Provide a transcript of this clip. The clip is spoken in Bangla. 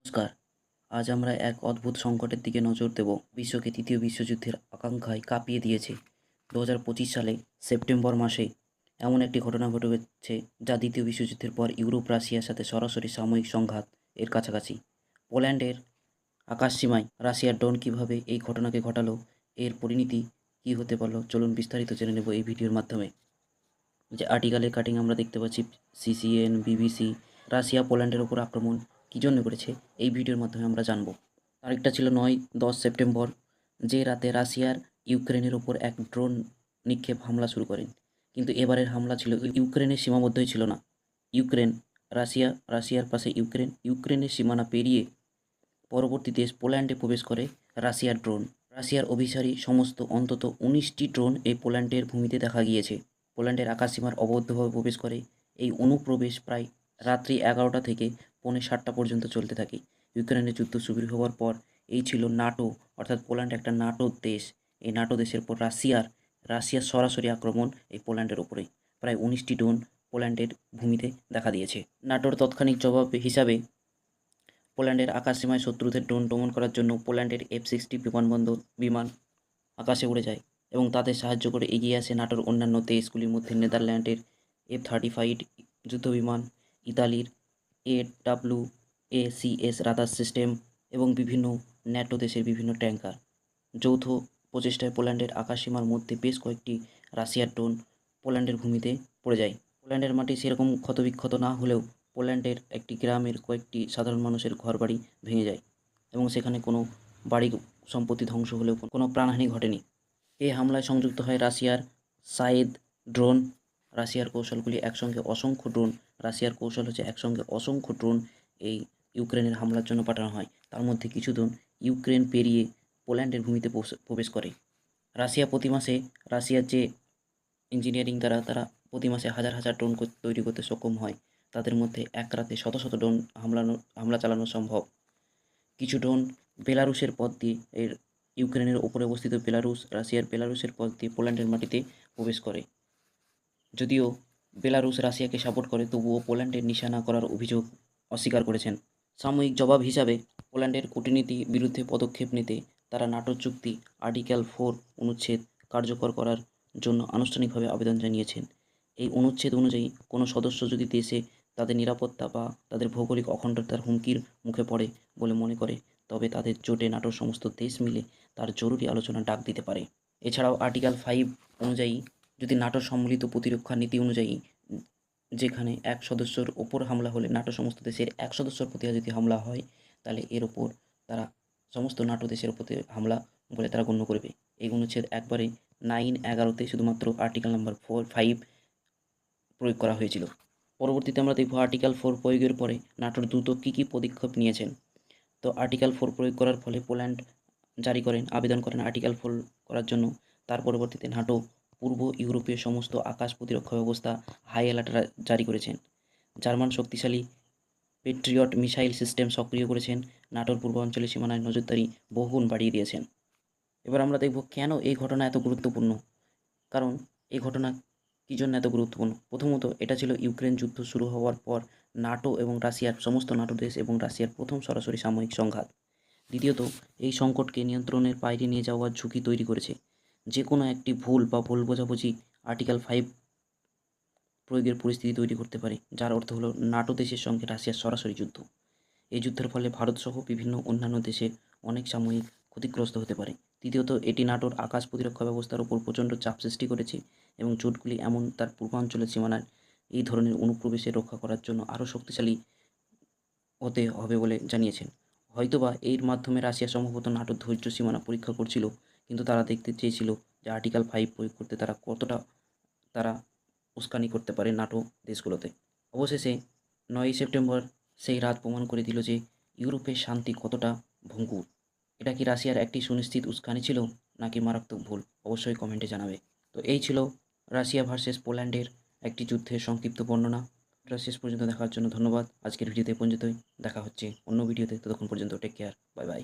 নমস্কার। আজ আমরা এক অদ্ভুত সংকটের দিকে নজর দেব। বিশ্বকে তৃতীয় বিশ্বযুদ্ধের আকাঙ্ক্ষায় কাঁপিয়ে দিয়েছে। 2025 সালে সেপ্টেম্বর মাসে এমন একটি ঘটনা ঘটেছে যা দ্বিতীয় বিশ্বযুদ্ধের পর ইউরোপ রাশিয়ার সাথে সরাসরি সাময়িক সংঘাত এর কাছাকাছি। পোল্যান্ডের আকাশসীমায় রাশিয়ার ড্রোন কীভাবে এই ঘটনাকে ঘটালো, এর পরিণতি কী হতে পারল, চলুন বিস্তারিত জেনে নেব এই ভিডিওর মাধ্যমে। যে আর্টিকেলের কাটিং আমরা দেখতে পাচ্ছি, সিসিএন, বিবিসি। রাশিয়া পোল্যান্ডের ওপর আক্রমণ কী জন্য করেছে এই ভিডিওর মাধ্যমে আমরা জানব। তারিখটা ছিল 9-10 সেপ্টেম্বর, যে রাতে রাশিয়ার ইউক্রেনের ওপর এক ড্রোন নিক্ষেপ হামলা শুরু করেন। কিন্তু এবারের হামলা ছিল ইউক্রেনের সীমাবদ্ধই ছিল না। ইউক্রেন, রাশিয়ার পাশে ইউক্রেনের সীমানা পেরিয়ে পরবর্তী দেশ পোল্যান্ডে প্রবেশ করে রাশিয়ার ড্রোন। রাশিয়ার অভিসারী সমস্ত অন্তত 19টি ড্রোন এই পোল্যান্ডের ভূমিতে দেখা গিয়েছে। পোল্যান্ডের আকাশসীমার অবৈধভাবে প্রবেশ করে এই অনুপ্রবেশ প্রায় রাত্রি 11টা থেকে পৌনে 7টা পর্যন্ত চলতে থাকে। ইউক্রেনের যুদ্ধ শুরু হওয়ার পর এই ছিল নাটো, অর্থাৎ পোল্যান্ড একটা নাটো দেশ। এই নাটো দেশের পর রাশিয়ার সরাসরি আক্রমণ এই পোল্যান্ডের ওপরে। প্রায় 19টি ড্রোন পোল্যান্ডের ভূমিতে দেখা দিয়েছে। নাটোর তৎক্ষণিক জবাব হিসাবে পোল্যান্ডের আকাশসীমায় শত্রুদের ড্রোন দমন করার জন্য পোল্যান্ডের F-16 বিমান আকাশে উড়ে যায় এবং তাদের সাহায্য করে এগিয়ে আসে নাটোর অন্যান্য দেশগুলির মধ্যে নেদারল্যান্ডের F-35 যুদ্ধবিমান, ইতালির AWACS রাদার সিস্টেম এবং বিভিন্ন ন্যাটো দেশের বিভিন্ন ট্যাঙ্কার। যৌথ প্রচেষ্টায় পোল্যান্ডের আকাশসীমার মধ্যে বেশ কয়েকটি রাশিয়ার ড্রোন পোল্যান্ডের ভূমিতে পড়ে যায়। পোল্যান্ডের মাটি সেরকম ক্ষতবিক্ষত না হলেও পোল্যান্ডের একটি গ্রামের কয়েকটি সাধারণ মানুষের ঘরবাড়ি ভেঙে যায় এবং সেখানে কোনো বাড়ি সম্পত্তি ধ্বংস হলেও কোনো প্রাণহানি ঘটেনি। এই হামলায় সংযুক্ত হয় রাশিয়ার সাইদ ড্রোন। রাশিয়ার কৌশলগুলি একসঙ্গে অসংখ্য ড্রোন রাশিয়ার কৌশল হচ্ছে একসঙ্গে অসংখ্য ড্রোন এই ইউক্রেনের হামলার জন্য পাঠানো হয়। তার মধ্যে কিছু ড্রোন ইউক্রেন পেরিয়ে পোল্যান্ডের ভূমিতে প্রবেশ করে। রাশিয়ার যে ইঞ্জিনিয়ারিং দ্বারা তারা প্রতি মাসে হাজার হাজার ড্রোন তৈরি করতে সক্ষম হয়। তাদের মধ্যে এক রাতে শত শত ড্রোন হামলা চালানো সম্ভব। কিছু ড্রোন বেলারুশের পথ দিয়ে ইউক্রেনের ওপরে অবস্থিত রাশিয়ার বেলারুশের পথ দিয়ে পোল্যান্ডের মাটিতে প্রবেশ করে। যদিও বেলারুশ রাশিয়াকে সাপোর্ট করে, তবুও পোল্যান্ডের নিশানা করার অভিযোগ অস্বীকার করেছেন। সাময়িক জবাব হিসাবে পোল্যান্ডের কূটনীতি বিরুদ্ধে পদক্ষেপ নিতে তারা নাটো চুক্তি আর্টিকেল 4 অনুচ্ছেদ কার্যকর করার জন্য আনুষ্ঠানিকভাবে আবেদন জানিয়েছেন। এই অনুচ্ছেদ অনুযায়ী কোনো সদস্য যদি দেশে তাদের নিরাপত্তা বা তাদের ভৌগোলিক অখণ্ডতার হুমকির মুখে পড়ে বলে মনে করে, তবে তাদের জোটে নাটোর সমস্ত দেশ মিলে তার জরুরি আলোচনা ডাক দিতে পারে। এছাড়াও আর্টিকেল 5 অনুযায়ী যদি নাটোর সম্মিলিত প্রতিরক্ষা নীতি অনুযায়ী যেখানে এক সদস্যর ওপর হামলা হলে নাটো সমস্ত দেশের এক সদস্যর প্রতি যদি হামলা হয়, তাহলে এর ওপর তারা সমস্ত নাটো দেশের প্রতি হামলা বলে তারা গণ্য করবে। এই অনুচ্ছেদ একবারে 9-11তে শুধুমাত্র আর্টিকেল নাম্বার 5 প্রয়োগ করা হয়েছিল। পরবর্তীতে আমরা দেখব আর্টিকেল 4 প্রয়োগের পরে নাটোর দ্রুত কী কী পদক্ষেপ নিয়েছেন। তো আর্টিকেল 4 প্রয়োগ করার ফলে পোল্যান্ড আবেদন করেন আর্টিকেল 4 করার জন্য। তার পরবর্তীতে নাটো পূর্ব ইউরোপীয় সমস্ত আকাশ প্রতিরক্ষা ব্যবস্থা হাই অ্যালার্ট জারি করেছেন। জার্মান শক্তিশালী পেট্রিয়ট মিসাইল সিস্টেম সক্রিয় করেছেন। নাটোর পূর্বাঞ্চলীয় সীমানায় নজরদারি বহুগুণ বাড়িয়ে দিয়েছেন। এবার আমরা দেখব কেন এই ঘটনা এত গুরুত্বপূর্ণ। কারণ এই ঘটনা কী জন্য এত গুরুত্বপূর্ণ। প্রথমত, এটা ছিল ইউক্রেন যুদ্ধ শুরু হওয়ার পর নাটো এবং রাশিয়ার সমস্ত নাটো দেশ এবং রাশিয়ার প্রথম সরাসরি সাময়িক সংঘাত। দ্বিতীয়ত, এই সংকটকে নিয়ন্ত্রণের বাইরে নিয়ে যাওয়ার ঝুঁকি তৈরি করেছে। যে কোনো একটি ভুল বোঝাবুঝি আর্টিকেল 5 প্রয়োগের পরিস্থিতি তৈরি করতে পারে, যার অর্থ হলো নাটো দেশের সঙ্গে রাশিয়ার সরাসরি যুদ্ধ। এই যুদ্ধের ফলে ভারতসহ বিভিন্ন অন্যান্য দেশে অনেক সাময়িক ক্ষতিগ্রস্ত হতে পারে। তৃতীয়ত, এটি নাটোর আকাশ প্রতিরক্ষা ব্যবস্থার উপর প্রচণ্ড চাপ সৃষ্টি করেছে এবং জোটগুলি এমন তার পূর্বাঞ্চলের সীমানায় এই ধরনের অনুপ্রবেশে রক্ষা করার জন্য আরও শক্তিশালী হতে হবে বলে জানিয়েছেন। হয়তোবা এর মাধ্যমে রাশিয়া সম্ভবত নাটোর ধৈর্য সীমানা পরীক্ষা করছিল, কিন্তু তারা দেখতে চেয়েছিল যে আর্টিকেল 5 প্রয়োগ করতে তারা কতটা উস্কানি করতে পারে নাটো দেশগুলোতে। অবশেষে 9ই সেপ্টেম্বর সেই রাত প্রমাণ করে দিল যে ইউরোপের শান্তি কতটা ভঙ্গুর। এটা কি রাশিয়ার একটি সুনিশ্চিত উস্কানি ছিল নাকি মারাত্মক ভুল? অবশ্যই কমেন্টে জানাবে। তো এই ছিল রাশিয়া ভার্সেস পোল্যান্ডের একটি যুদ্ধের সংক্ষিপ্ত বর্ণনা। শেষ পর্যন্ত দেখার জন্য ধন্যবাদ। আজকের ভিডিওতে পর্যন্তই। দেখা হচ্ছে অন্য ভিডিওতে। ততক্ষণ পর্যন্ত টেক কেয়ার। Bye bye.